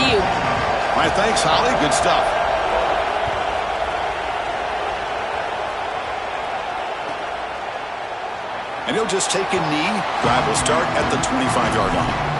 you. All right, thanks, Holly. Good stuff. And he'll just take a knee. Drive will start at the 25-yard line.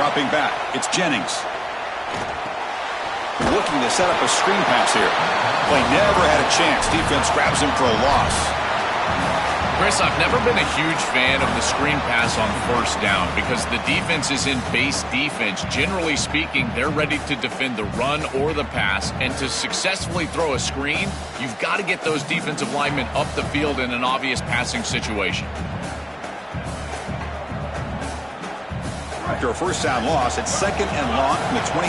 Dropping back, it's Jennings. Looking to set up a screen pass here. Play never had a chance. Defense grabs him for a loss. Chris, I've never been a huge fan of the screen pass on first down because the defense is in base defense. Generally speaking, they're ready to defend the run or the pass, and to successfully throw a screen, you've got to get those defensive linemen up the field in an obvious passing situation. After a first down loss, it's second and long from the 23.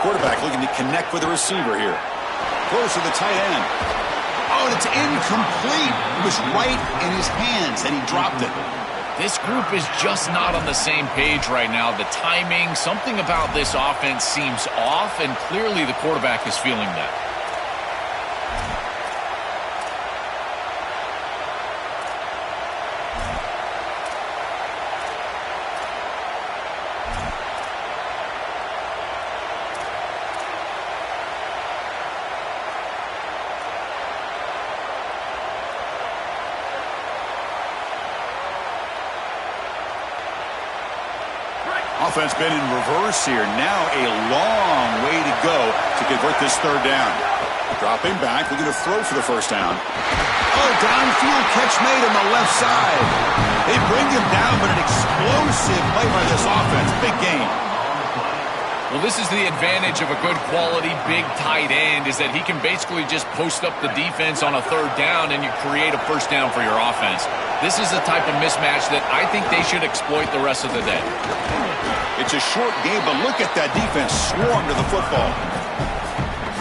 Quarterback looking to connect with the receiver here. Close to the tight end. Oh, and it's incomplete. It was right in his hands, and he dropped it. This group is just not on the same page right now. The timing, something about this offense seems off, and clearly the quarterback is feeling that. Offense been in reverse here. Now a long way to go to convert this third down. Dropping back, looking to throw for the first down. Oh, downfield catch made on the left side. They bring him down, but an explosive play by this offense. Big game. Well, this is the advantage of a good quality big tight end, is that he can basically just post up the defense on a third down and you create a first down for your offense. This is the type of mismatch that I think they should exploit the rest of the day. It's a short game, but look at that defense swarm to the football.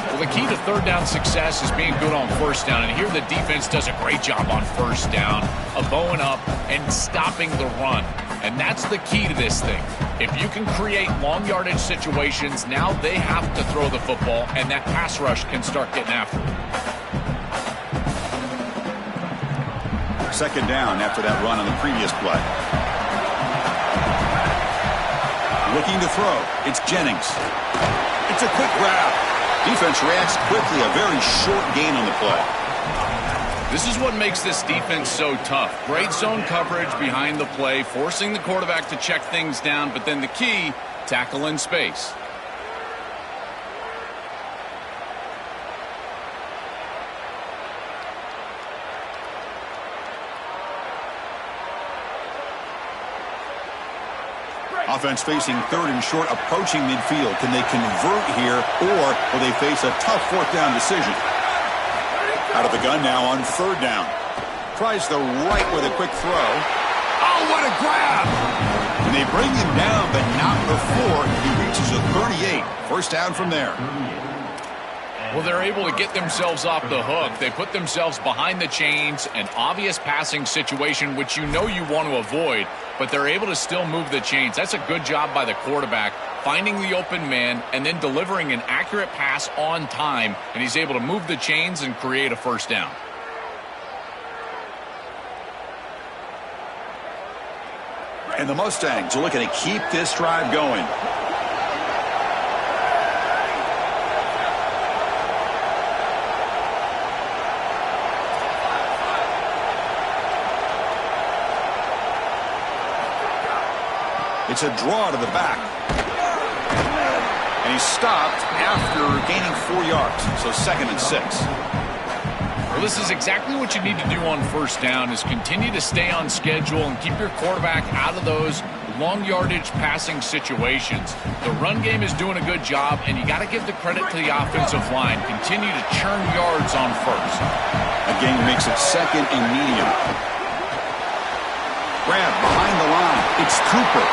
Well, the key to third down success is being good on first down, and here the defense does a great job on first down of bowing up and stopping the run. And that's the key to this thing. If you can create long yardage situations, now they have to throw the football, and that pass rush can start getting after it. Second down after that run on the previous play. Looking to throw. It's Jennings. It's a quick grab. Defense reacts quickly. A very short gain on the play. This is what makes this defense so tough. Great zone coverage behind the play, forcing the quarterback to check things down, but then the key, tackle in space. Offense facing third and short, approaching midfield. Can they convert here, or will they face a tough fourth down decision? Out of the gun now on third down. Tries the right with a quick throw. Oh, what a grab! And they bring him down, but not before he reaches a 38. First down from there. Well, they're able to get themselves off the hook. They put themselves behind the chains, an obvious passing situation, which you know you want to avoid, but they're able to still move the chains. That's a good job by the quarterback, finding the open man and then delivering an accurate pass on time, and he's able to move the chains and create a first down. And the Mustangs are looking to keep this drive going. It's a draw to the back. And he's stopped after gaining 4 yards. So 2nd and 6. Well, this is exactly what you need to do on first down, is continue to stay on schedule and keep your quarterback out of those long yardage passing situations. The run game is doing a good job, and you got to give the credit to the offensive line. Continue to churn yards on first. That gain makes it 2nd and medium. Grab It's Cooper.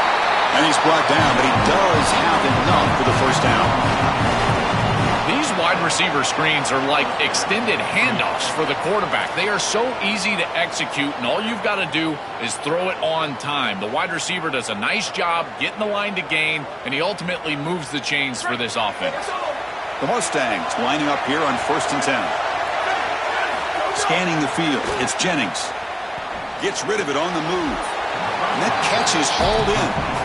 And he's brought down, but he does have enough for the first down. These wide receiver screens are like extended handoffs for the quarterback. They are so easy to execute, and all you've got to do is throw it on time. The wide receiver does a nice job getting the line to gain, and he ultimately moves the chains for this offense. The Mustangs lining up here on 1st and 10. Scanning the field, it's Jennings. Gets rid of it on the move. And that catch is hauled in.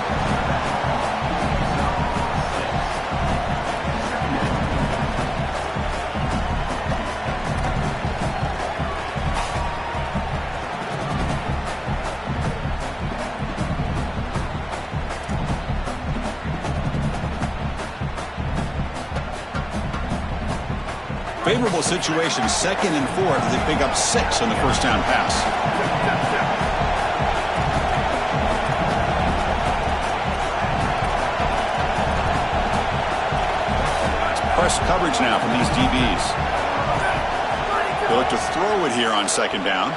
Favorable situation, 2nd and 4 as they pick up 6 on the first down pass. Press coverage now from these DBs. They look to throw it here on 2nd down.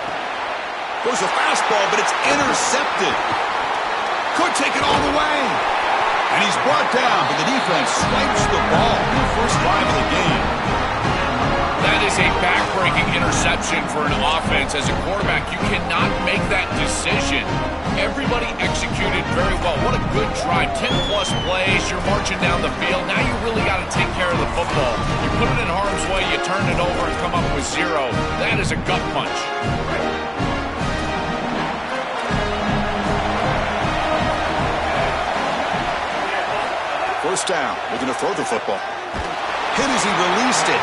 Goes a fastball, but it's intercepted. Could take it all the way. And he's brought down, but the defense swipes the ball in the first drive of the game. That is a back-breaking interception for an offense. As a quarterback, you cannot make that decision. Everybody executed very well. What a good drive. 10-plus plays. You're marching down the field. Now you really got to take care of the football. You put it in harm's way, you turn it over and come up with 0. That is a gut punch. First down. Looking to throw the football. Hit as he released it.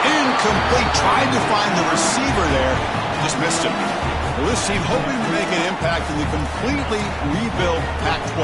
Incomplete. Tried to find the receiver there. Just missed him. Well, this team hoping to make an impact in the completely rebuilt Pac-12.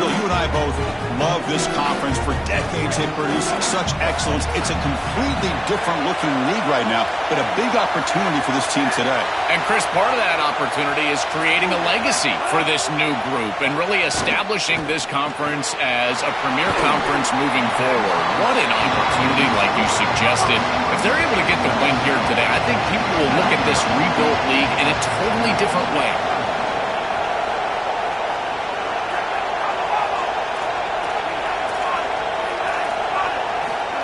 Phil, you and I both love this conference. For decades, it produced such excellence. It's a completely different-looking league right now, but a big opportunity for this team today. And, Chris, part of that opportunity is creating a legacy for this new group and really establishing this conference as a premier conference moving forward. What an opportunity, like you suggested. If they're able to get the win here today, I think people will look at this rebuilt league in a totally different way.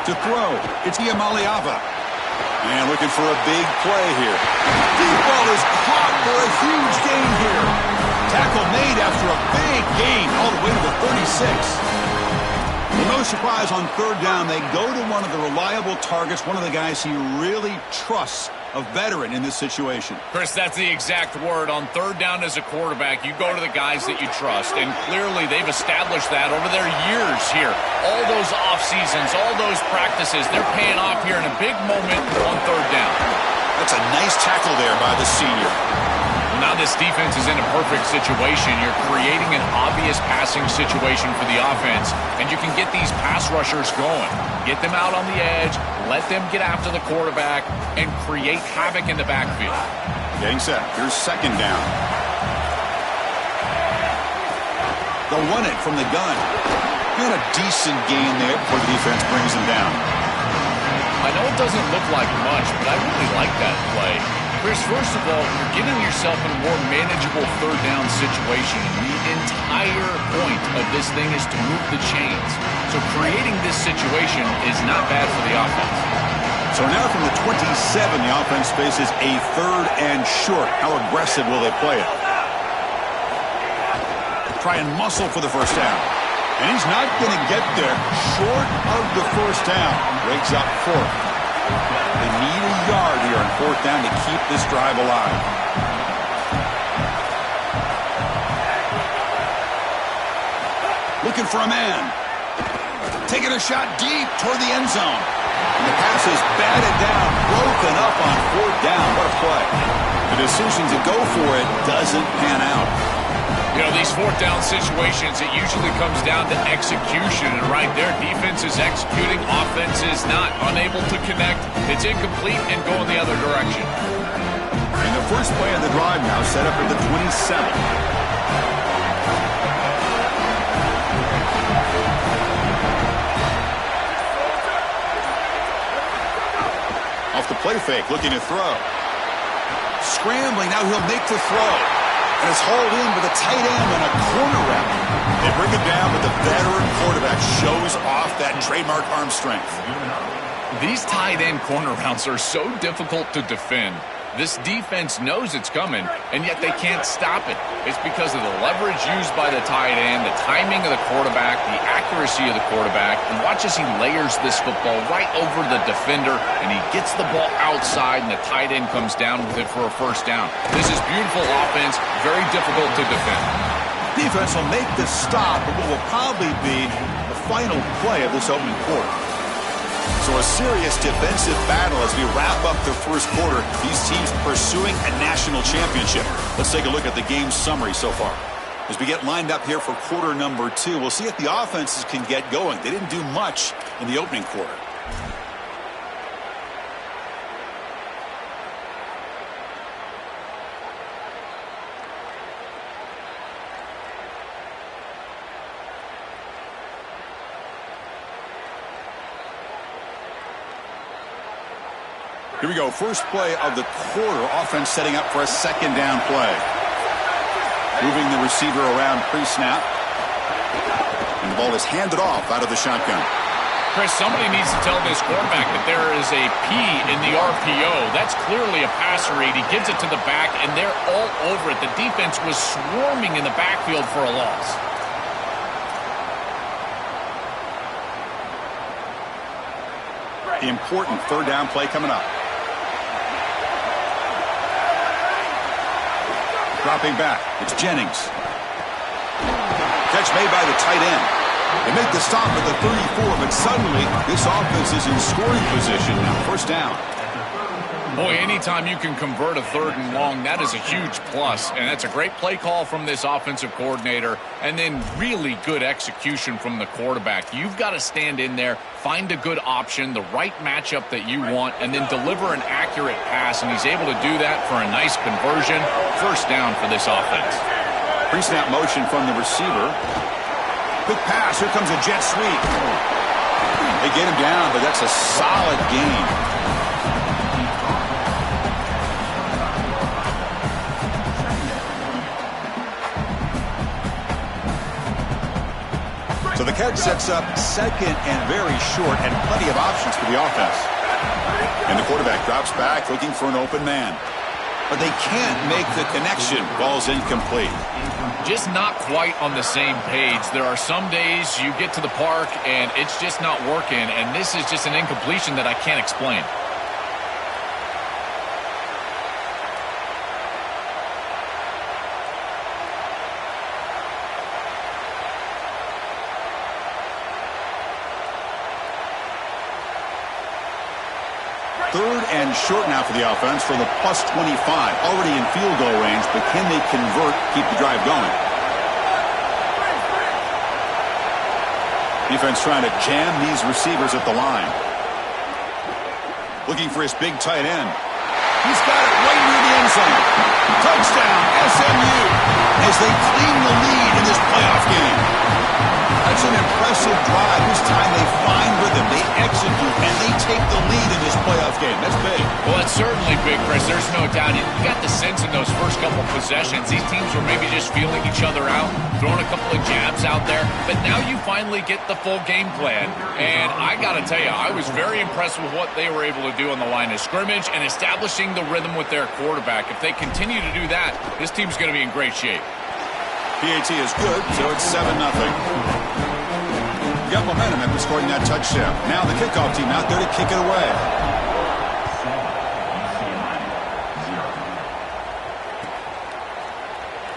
To throw, it's Iamaleava. And looking for a big play here. Deep ball is caught for a huge gain here. Tackle made after a big gain all the way to the 36. Well, no surprise on 3rd down. They go to one of the reliable targets, one of the guys he really trusts, a veteran in this situation. Chris, that's the exact word. On 3rd down as a quarterback, you go to the guys that you trust, and clearly they've established that over their years here. All those off seasons, all those practices, they're paying off here in a big moment on 3rd down. That's a nice tackle there by the senior. Well, now this defense is in a perfect situation. You're creating an obvious passing situation for the offense, and you can get these pass rushers going. Get them out on the edge, let them get after the quarterback, and create havoc in the backfield. Getting set. Here's 2nd down. They'll run it from the gun. And a decent gain there before the defense brings him down. I know it doesn't look like much, but I really like that play. Chris, first of all, you're getting yourself in a more manageable 3rd down situation. The entire point of this thing is to move the chains. So creating this situation is not bad for the offense. So now from the 27, the offense faces a 3rd and short. How aggressive will they play it? Try and muscle for the first down. And he's not going to get there. Short of the first down. Breaks up 4th. They need a yard here on 4th down to keep this drive alive. Looking for a man. Taking a shot deep toward the end zone. And the pass is batted down, broken up on 4th down. What a play. The decision to go for it doesn't pan out. You know, these 4th down situations, it usually comes down to execution. And right there, defense is executing, offense is not. Unable to connect, it's incomplete and going the other direction. And the first play of the drive now set up at the 27. Off the play fake, looking to throw. Scrambling, now he'll make the throw. And it's hauled in with a tight end and a corner route. They bring it down, but the veteran quarterback shows off that trademark arm strength. These tight end corner routes are so difficult to defend. This defense knows it's coming, and yet they can't stop it. It's because of the leverage used by the tight end, the timing of the quarterback, the accuracy of the quarterback, and watch as he layers this football right over the defender, and he gets the ball outside, and the tight end comes down with it for a first down. This is beautiful offense, very difficult to defend. Defense will make the stop at what will probably be the final play of this opening quarter. So a serious defensive battle as we wrap up the first quarter. These teams pursuing a national championship. Let's take a look at the game summary so far. As we get lined up here for quarter number 2, we'll see if the offenses can get going. They didn't do much in the opening quarter. Here we go. First play of the quarter. Offense setting up for a second down play. Moving the receiver around pre-snap. And the ball is handed off out of the shotgun. Chris, somebody needs to tell this quarterback that there is a P in the RPO. That's clearly a passer read. He gives it to the back, and they're all over it. The defense was swarming in the backfield for a loss. The important third down play coming up. Dropping back, it's Jennings. Catch made by the tight end. They make the stop at the 34, but suddenly this offense is in scoring position now. First down. Boy, anytime you can convert a third and long, that is a huge plus. And that's a great play call from this offensive coordinator. And then really good execution from the quarterback. You've got to stand in there, find a good option, the right matchup that you want, and then deliver an accurate pass. And he's able to do that for a nice conversion. First down for this offense. Pre-snap motion from the receiver. Quick pass. Here comes a jet sweep. They get him down, but that's a solid gain. So the catch sets up second and very short, and plenty of options for the offense. And the quarterback drops back looking for an open man. But they can't make the connection. Ball's incomplete. Just not quite on the same page. There are some days you get to the park and it's just not working, and this is just an incompletion that I can't explain. Third and short now for the offense for the plus 25. Already in field goal range, but can they convert, keep the drive going? Defense trying to jam these receivers at the line. Looking for his big tight end. He's got it right near the end zone. Touchdown, SMU, as they claim the lead in this playoff game. That's an impressive drive. This time they find rhythm, they execute, and they take the lead in this playoff game. That's big. Well, that's certainly big, Chris. There's no doubt. You got the sense in those first couple possessions. These teams were maybe just feeling each other out, throwing a couple of jabs out there. But now you finally get the full game plan. And I got to tell you, I was very impressed with what they were able to do on the line of scrimmage and establishing the rhythm with their quarterback. If they continue to do that, this team's going to be in great shape. PAT is good, so it's 7-0. Got momentum after scoring that touchdown. Now the kickoff team out there to kick it away.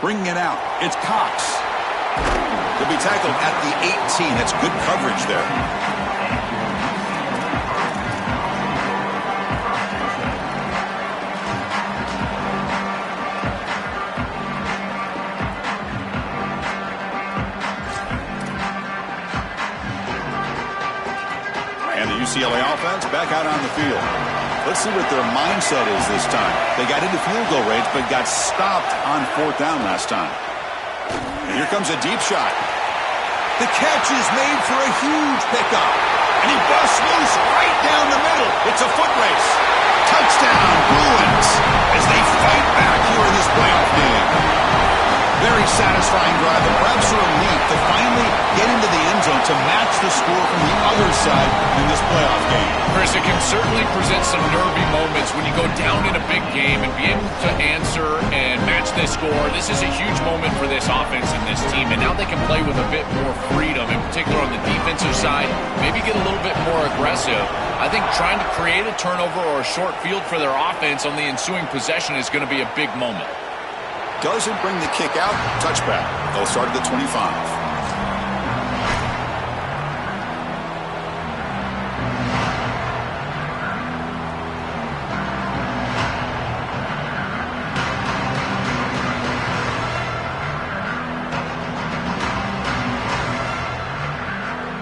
Bringing it out, it's Cox. He'll be tackled at the 18. That's good coverage there. UCLA offense back out on the field. Let's see what their mindset is this time. They got into field goal range, but got stopped on fourth down last time. And here comes a deep shot. The catch is made for a huge pickup. And he busts loose right down the middle. It's a foot race. Touchdown, Bruins, as they fight back here in this playoff game. satisfying drive, and perhaps a relief to finally get into the end zone to match the score from the other side in this playoff game. Chris, it can certainly present some nervy moments when you go down in a big game and be able to answer and match this score. This is a huge moment for this offense and this team, and now they can play with a bit more freedom, in particular on the defensive side, maybe get a little bit more aggressive. I think trying to create a turnover or a short field for their offense on the ensuing possession is going to be a big moment. Doesn't bring the kick out. Touchback. They'll start at the 25.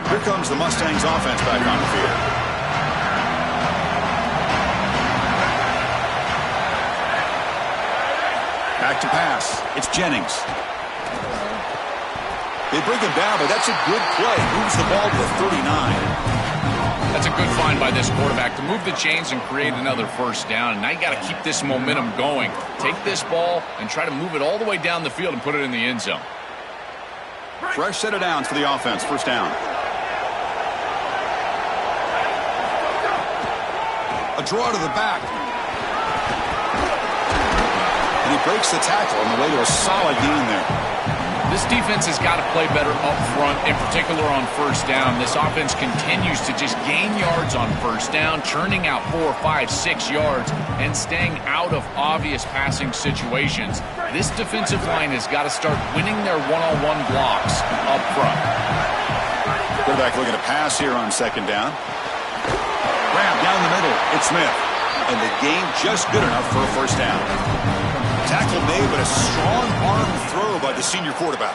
Here comes the Mustangs offense back on the field. Back to pass. It's Jennings. They bring him down, but that's a good play. Moves the ball to 39. That's a good find by this quarterback to move the chains and create another first down. And now you got to keep this momentum going. Take this ball and try to move it all the way down the field and put it in the end zone. Fresh set of downs for the offense. First down. A draw to the back. And he breaks the tackle on the way to a solid gain there. This defense has got to play better up front, in particular on first down. This offense continues to just gain yards on first down, churning out 4, 5, 6 yards, and staying out of obvious passing situations. This defensive line has got to start winning their one-on-one blocks up front. Quarterback looking to pass here on second down. Grab down the middle. It's Smith. And the gain just good enough for a first down. Tackle made, but a strong arm throw by the senior quarterback.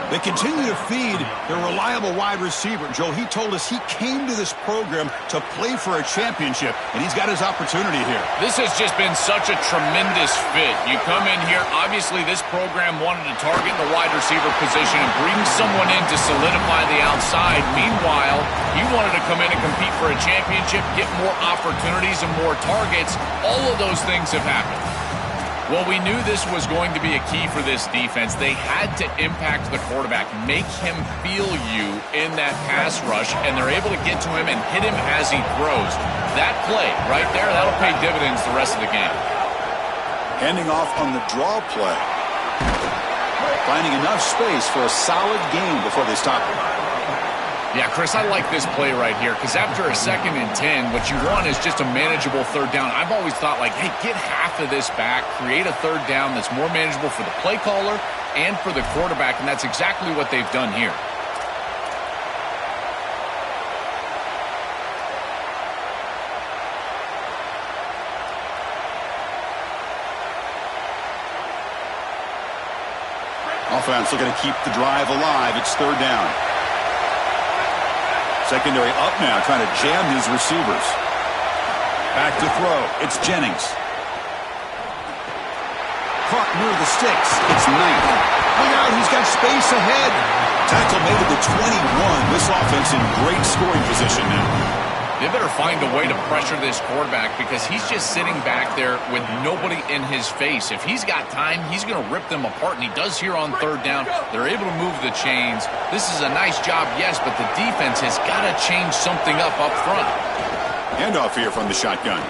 They continue to feed their reliable wide receiver. Joe, he told us he came to this program to play for a championship, and he's got his opportunity here. This has just been such a tremendous fit. You come in here, obviously this program wanted to target the wide receiver position and bring someone in to solidify the outside. Meanwhile, he wanted to come in and compete for a championship, get more opportunities and more targets. All of those things have happened. Well, we knew this was going to be a key for this defense. They had to impact the quarterback, make him feel you in that pass rush, and they're able to get to him and hit him as he throws. That play right there, that'll pay dividends the rest of the game. Handing off on the draw play. Finding enough space for a solid gain before they stop him. Yeah, Chris, I like this play right here because after a 2nd and 10, what you want is just a manageable third down. I've always thought, like, hey, get half of this back, create a third down that's more manageable for the play caller and for the quarterback, and that's exactly what they've done here. Offense looking to keep the drive alive. It's third down. Secondary up now, trying to jam these receivers. Back to throw. It's Jennings. Caught near the sticks. It's Knight. Look out, he's got space ahead. Tackle made at the 21. This offense in great scoring position now. They better find a way to pressure this quarterback because he's just sitting back there with nobody in his face. If he's got time, he's going to rip them apart, and he does here on third down. They're able to move the chains. This is a nice job, yes, but the defense has got to change something up front. Handoff here from the shotgun.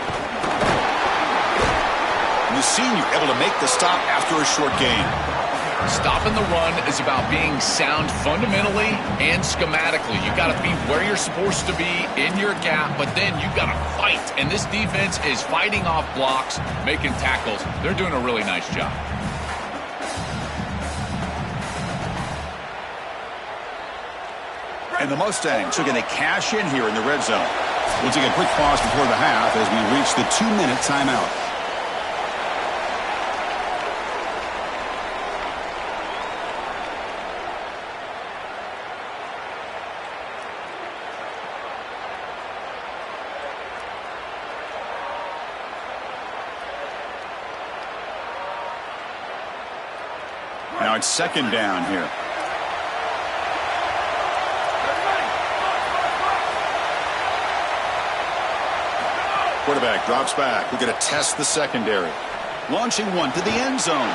And the senior able to make the stop after a short gain. Stopping the run is about being sound fundamentally and schematically. You've got to be where you're supposed to be in your gap, but then you've got to fight. And this defense is fighting off blocks, making tackles. They're doing a really nice job. And the Mustangs are going to cash in here in the red zone. We'll take a quick pause before the half as we reach the 2-minute timeout. Now it's second down here. Quarterback drops back. We're going to test the secondary. Launching one to the end zone.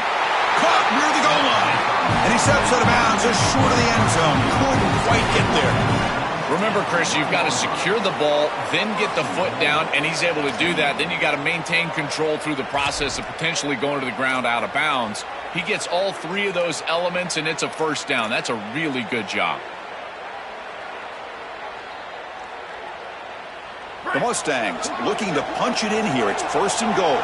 Caught near the goal line. And he steps out of bounds just short of the end zone. Couldn't quite get there. Remember, Chris, you've got to secure the ball, then get the foot down, and he's able to do that. Then you got to maintain control through the process of potentially going to the ground out of bounds. He gets all three of those elements, and it's a first down. That's a really good job. The Mustangs looking to punch it in here. It's first and goal.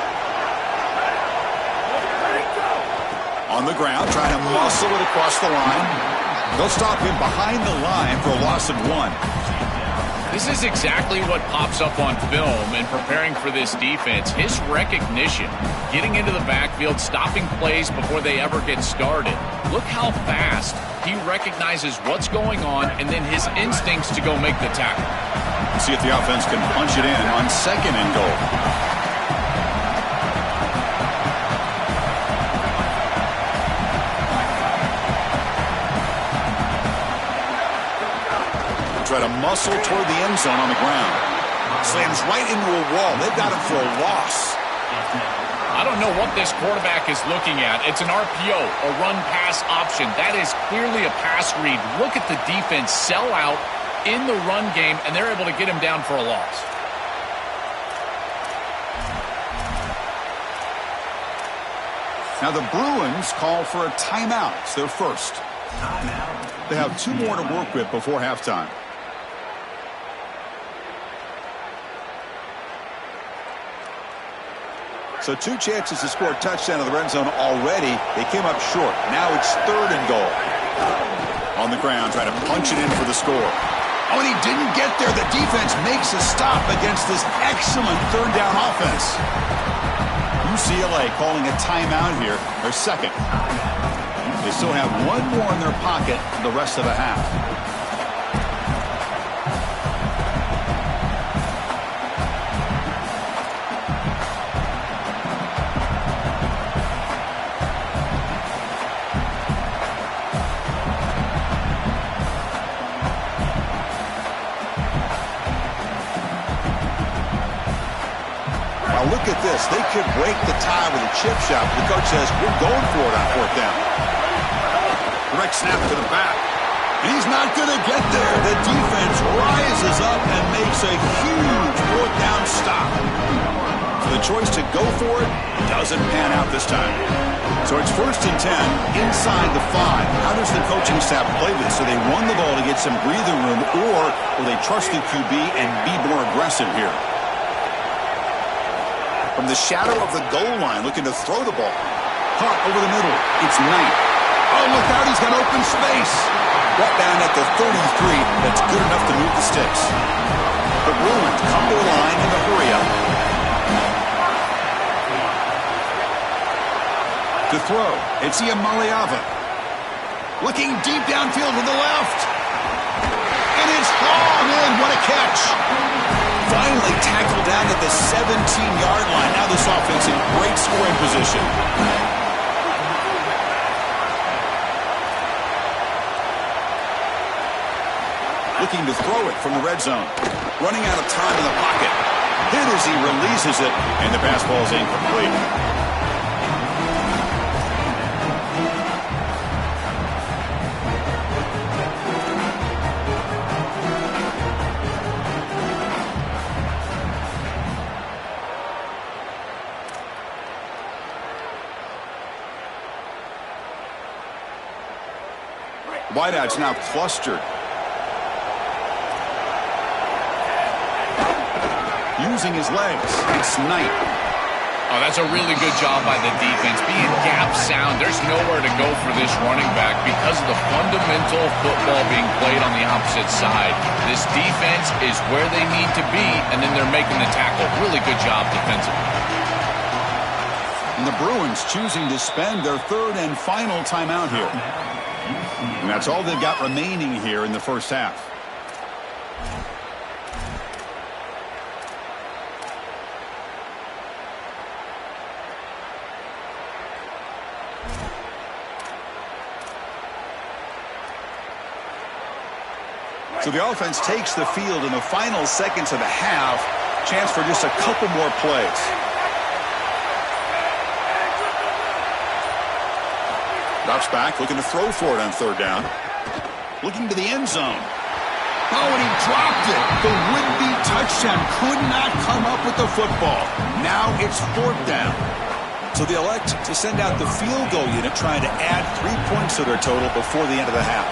On the ground, trying to muscle it across the line. They'll stop him behind the line for a loss of 1. This is exactly what pops up on film in preparing for this defense. His recognition, getting into the backfield, stopping plays before they ever get started. Look how fast he recognizes what's going on and then his instincts to go make the tackle. See if the offense can punch it in on second and goal. Try to muscle toward the end zone on the ground. Slams right into a wall. They've got him for a loss. I don't know what this quarterback is looking at. It's an RPO, a run-pass option. That is clearly a pass read. Look at the defense sell out in the run game, and they're able to get him down for a loss. Now the Bruins call for a timeout. It's their first. They have 2 more to work with before halftime. So 2 chances to score a touchdown in the red zone already. They came up short. Now it's third and goal. On the ground, trying to punch it in for the score. Oh, and he didn't get there. The defense makes a stop against this excellent third down offense. UCLA calling a timeout here. Their second. They still have 1 more in their pocket the rest of the half. Look at this. They could break the tie with a chip shot, but the coach says, we're going for it on fourth down. Direct snap to the back. And he's not going to get there. The defense rises up and makes a huge fourth down stop. So the choice to go for it doesn't pan out this time. So it's first and 10 inside the 5. How does the coaching staff play this? So they run the ball to get some breathing room, or will they trust the QB and be more aggressive here? From the shadow of the goal line, looking to throw the ball. Caught over the middle. It's Knight. Oh, look out. He's got open space. Brought down at the 33. That's good enough to move the sticks. The Bruins come to the line in the hurry up. To throw, it's Iamaleava. Looking deep downfield to the left. And it's hauled in. What a catch. Finally tackled down at the 17-yard line. Now this offense in great scoring position. Looking to throw it from the red zone. Running out of time in the pocket. Hit as he releases it, and the pass ball is incomplete. Wideout's now clustered. Using his legs. It's Knight. Oh, that's a really good job by the defense. Being gap sound, there's nowhere to go for this running back because of the fundamental football being played on the opposite side. This defense is where they need to be, and then they're making the tackle. Really good job defensively. And the Bruins choosing to spend their third and final timeout here. And that's all they've got remaining here in the first half. So the offense takes the field in the final seconds of the half. Chance for just a couple more plays. Drops back, looking to throw for it on third down. Looking to the end zone. Oh, and he dropped it. The would-be touchdown could not come up with the football. Now it's fourth down. So they elect to send out the field goal unit, trying to add 3 points to their total before the end of the half.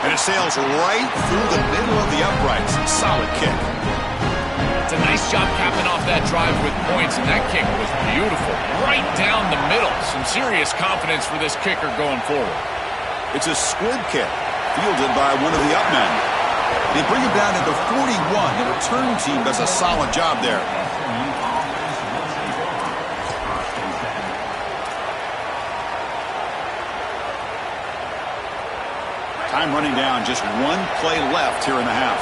And it sails right through the middle of the uprights. Solid kick. It's a nice job capping off that drive with points, and that kick was beautiful. Right down the middle. Some serious confidence for this kicker going forward. It's a squib kick, fielded by one of the up men. They bring him down at the 41. The return team does a solid job there. Time running down, just one play left here in the half.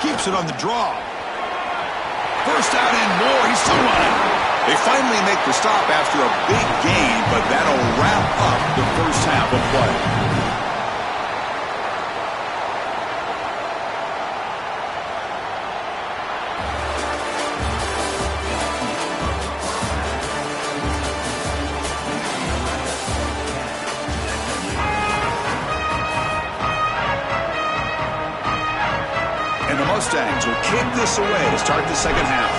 Keeps it on the draw. First out and more. He's still running. They finally make the stop after a big gain, but that'll wrap up the first half of play. And the Mustangs will kick this away to start the second half.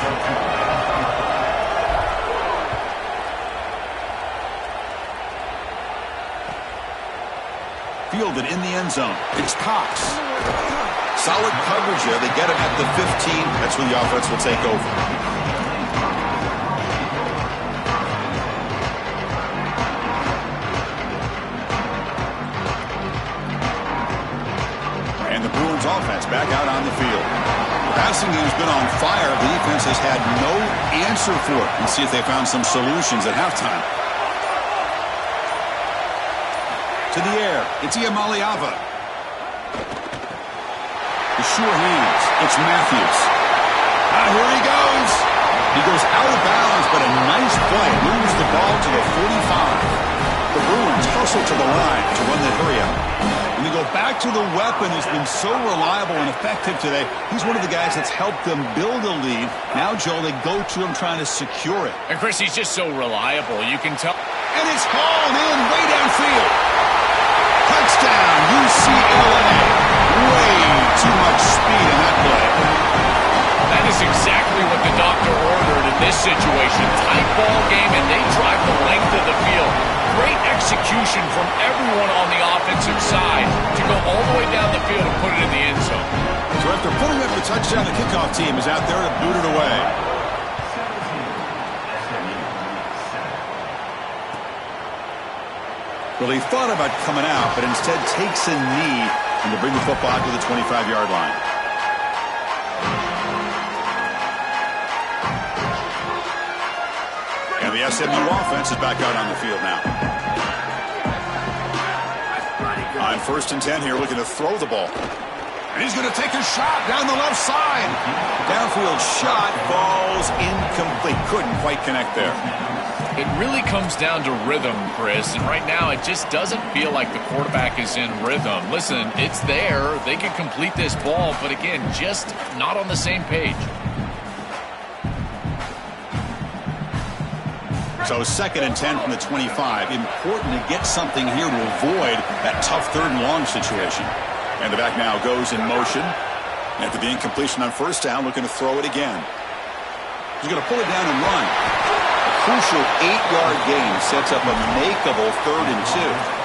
Fielded in the end zone. It's Cox. Solid coverage there. They get him at the 15. That's when the offense will take over. Offense back out on the field. The passing game's been on fire. The defense has had no answer for it. Let's see if they found some solutions at halftime. To the air. It's Iamaleava. The sure hands. It's Matthews. Here he goes. He goes out of bounds, but a nice play. Moves the ball to the 45. The Bruins hustle to the line to run the hurry out. When you go back to the weapon who's been so reliable and effective today, he's one of the guys that's helped them build a lead. Now, Joel, they go to him trying to secure it. And, Chris, he's just so reliable. You can tell. And it's hauled in way downfield. Touchdown, UCLA. Way too much speed in that play. That is exactly what the doctor ordered in this situation. Tight ball game, and they drive the length of the field. Great execution from everyone on the offensive side to go all the way down the field and put it in the end zone. So after putting up the touchdown, the kickoff team is out there to boot it away. Well, he thought about coming out, but instead takes a knee and to bring the football out to the 25-yard line. And the SMU offense is back out on the field now. On 1st and 10 here, looking to throw the ball. And he's going to take a shot down the left side. Downfield shot falls incomplete. Couldn't quite connect there. It really comes down to rhythm, Chris, and right now it just doesn't feel like the quarterback is in rhythm. Listen, it's there. They can complete this ball, but again, just not on the same page. So 2nd and 10 from the 25. Important to get something here to avoid that tough 3rd and long situation. And the back now goes in motion. After the incompletion on 1st down, looking to throw it again. He's going to pull it down and run. A crucial 8-yard gain sets up a makeable 3rd and 2.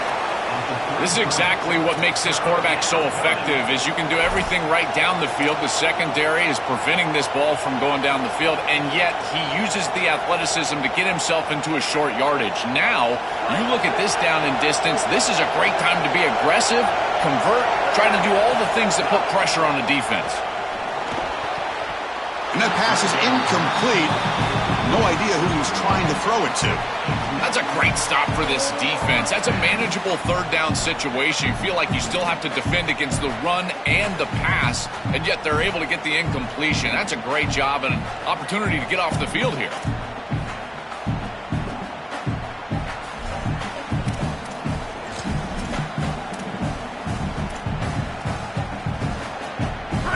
This is exactly what makes this quarterback so effective, is you can do everything right down the field. The secondary is preventing this ball from going down the field, and yet he uses the athleticism to get himself into a short yardage. Now, you look at this down and distance, this is a great time to be aggressive, convert, trying to do all the things that put pressure on the defense. And that pass is incomplete. No idea who he was trying to throw it to. That's a great stop for this defense. That's a manageable 3rd down situation. You feel like you still have to defend against the run and the pass, and yet they're able to get the incompletion. That's a great job and an opportunity to get off the field here.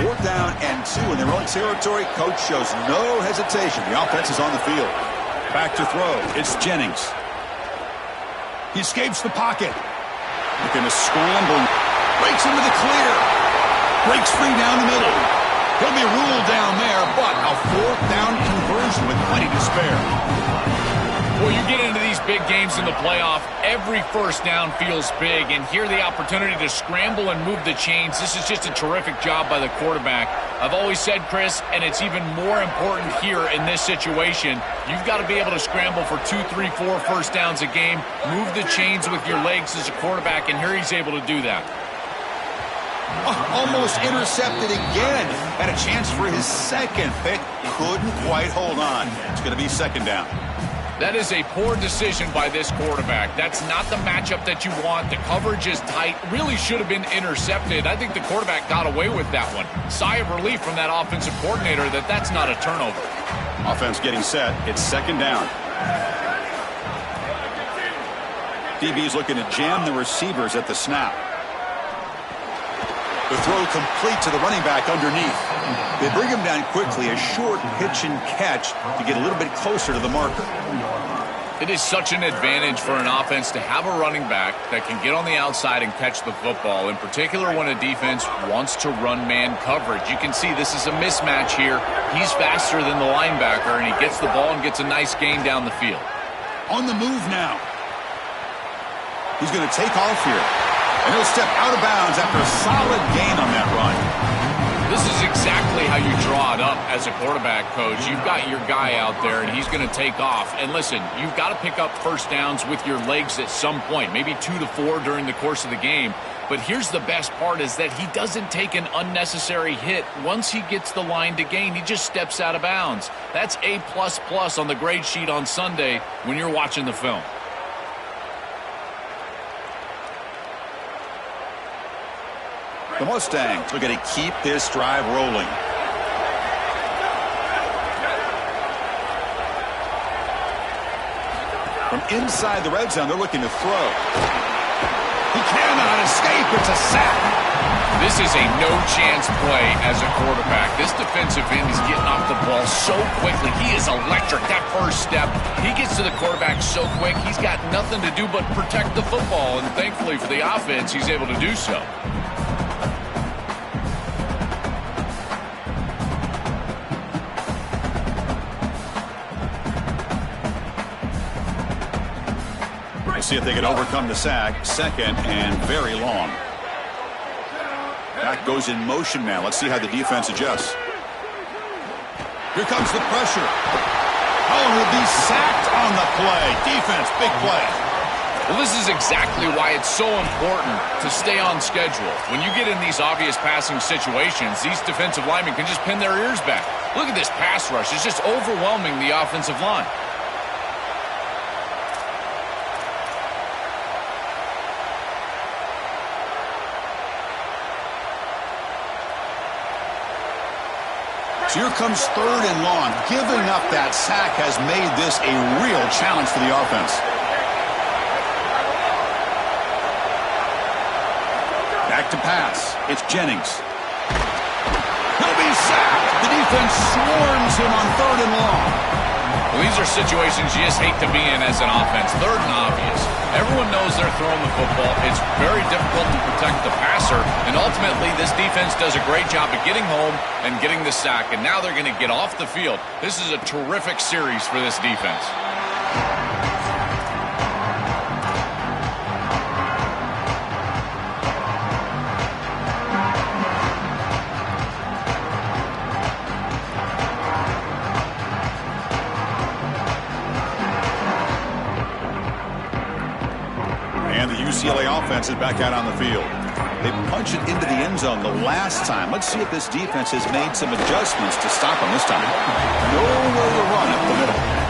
4th down and 2 in their own territory. Coach shows no hesitation. The offense is on the field. Back to throw. It's Jennings. He escapes the pocket. Looking to scramble. Breaks into the clear. Breaks free down the middle. He'll be ruled down there, but a 4th down conversion with plenty to spare. Well, you get into these big games in the playoff, every first down feels big, and here the opportunity to scramble and move the chains. This is just a terrific job by the quarterback. I've always said, Chris, and it's even more important here in this situation, you've got to be able to scramble for 2, 3, 4 first downs a game, move the chains with your legs as a quarterback, and here he's able to do that. Almost intercepted again. Had a chance for his second pick. Couldn't quite hold on. It's going to be 2nd down. That is a poor decision by this quarterback. That's not the matchup that you want. The coverage is tight. Really should have been intercepted. I think the quarterback got away with that one. Sigh of relief from that offensive coordinator that that's not a turnover. Offense getting set. It's 2nd down. DB's looking to jam the receivers at the snap. The throw complete to the running back underneath. They bring him down quickly, a short pitch and catch to get a little bit closer to the marker. It is such an advantage for an offense to have a running back that can get on the outside and catch the football, in particular when a defense wants to run man coverage. You can see this is a mismatch here. He's faster than the linebacker, and he gets the ball and gets a nice gain down the field. On the move now. He's going to take off here. And he'll step out of bounds after a solid gain on that run. This is exactly how you draw it up as a quarterback, coach. You've got your guy out there, and he's going to take off. And listen, you've got to pick up first downs with your legs at some point, maybe 2 to 4 during the course of the game. But here's the best part is that he doesn't take an unnecessary hit. Once he gets the line to gain, he just steps out of bounds. That's A++ on the grade sheet on Sunday when you're watching the film. The Mustangs looking to keep this drive rolling. From inside the red zone, they're looking to throw. He cannot escape. It's a sack. This is a no-chance play as a quarterback. This defensive end is getting off the ball so quickly. He is electric. That first step, he gets to the quarterback so quick, he's got nothing to do but protect the football. And thankfully for the offense, he's able to do so. See if they can overcome the sack. 2nd and very long. That goes in motion now. Let's see how the defense adjusts. Here comes the pressure. Oh, he'll be sacked on the play. Defense, big play. Well, this is exactly why it's so important to stay on schedule. When you get in these obvious passing situations, these defensive linemen can just pin their ears back. Look at this pass rush. It's just overwhelming the offensive line. So here comes 3rd and long. Giving up that sack has made this a real challenge for the offense. Back to pass. It's Jennings. He'll be sacked. The defense swarms him on 3rd and long. Well, these are situations you just hate to be in as an offense. 3rd and obvious. Everyone knows they're throwing the football. It's very difficult to protect the passer. And ultimately, this defense does a great job of getting home and getting the sack. And now they're going to get off the field. This is a terrific series for this defense. UCLA offense is back out on the field. They punched it into the end zone the last time. Let's see if this defense has made some adjustments to stop them this time. Nowhere to run up the middle.